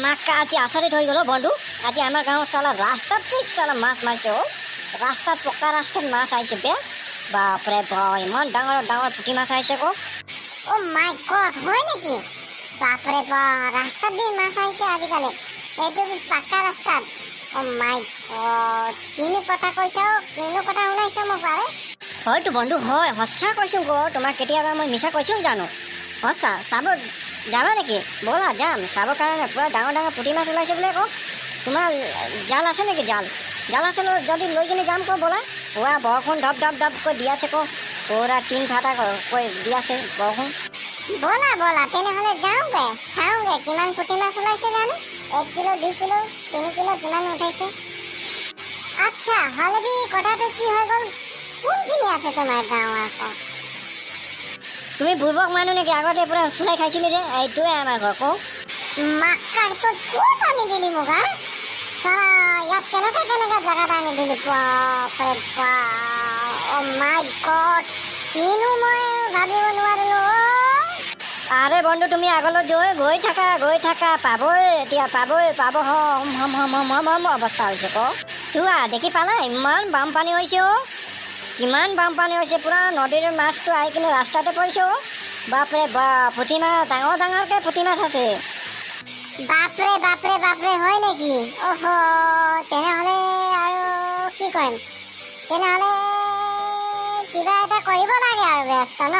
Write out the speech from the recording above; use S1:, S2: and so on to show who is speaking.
S1: মাক্কা আজি আচৰিত হৈ গ'ল বন্ধু। আজি আমাৰ গাঁৱত চালা ৰাস্তাত ঠিক চালা মাছ মাৰিছে অ'। ৰাস্তাত পকা ৰাস্তাত মাছ আহিছে বে। বাপৰে বাপ, ইমান ডাঙৰ ডাঙৰ পুঠি মাছ আহিছে আকৌ।
S2: অ' মাই গড, হয় নেকি? বাপৰে বাপ, ৰাস্তাত বি মাছ আহিছে আজিকালি, এইটো পাকা ৰাস্তাত। অ' মাই গড, কিনো কথা কৈছা, কিনো কথা শুনাইছা মোক পাৰে?
S1: হয়তো বন্ধু হয়, সঁচা কৈছোঁ গো। তোমাক কেতিয়াবা মই মিছা কৈছোঁ জানো? সঁচা চাব যাবা নেকি? ব'লা যাম চাবৰ কাৰণে। পূৰা ডাঙৰ ডাঙৰ পুঠি মাছ ওলাইছে বোলে আকৌ। তোমাৰ জাল আছে নেকি? জাল আছে যদি লৈ কিনে যাম আকৌ ব'লা। পুৰা বৰষুণ ধপ ধপ ধপকৈ দি আছে আকৌ, পূৰা টিং ফাটা কৈ দি আছে বৰষুণ।
S2: ব'লা ব'লা তেনেহ'লে যাওঁগে, চাওঁগে কিমান পুঠি মাছ ওলাইছে জানো। 1 কিলো 2 কিলো 3 কিলো কিমান উঠাইছে। আচ্ছা হলে কথাটো কি হৈ গ'ল, কোনখিনি আছে তোমাৰ গাঁও আকৌ?
S1: তুমি বুৰ্বক মানুহ নেকি? আগতে পূৰা চুলাই খাইছিলি যে, এইটোৱে আমাৰ ঘৰ কওঁ।
S2: মাক্কাৰ তই ক'ত আনি দিলি মোক হা? চালা ইয়াত কেনেকুৱা জেগাত আনি দিলি? বাপৰে বাপ, অ' মাই গড, কিনো মই ভাবিব নোৱাৰিলো।
S1: আৰে বন্ধু তুমি আগলৈ গৈ থাকা, পাবই এতিয়া, পাব হম অৱস্থা হৈছে ক। চোৱা দেখি পালা ইমান বানপানী হৈছে অ'। কিমান বানপানী হৈছে, পূৰা নদীৰ মাছটো আহি কিনে ৰাস্তাতে পৰিছে অ'। বাপৰে বাপ, পুঠি মাছ ডাঙৰকৈ পুঠি মাছ আছে।
S2: বাপৰে হয় নেকি? অহ, তেনেহ'লে আৰু কি কৰিম? তেনেহ'লে কিবা এটা কৰিব লাগে আৰু ব্যস্ত ন?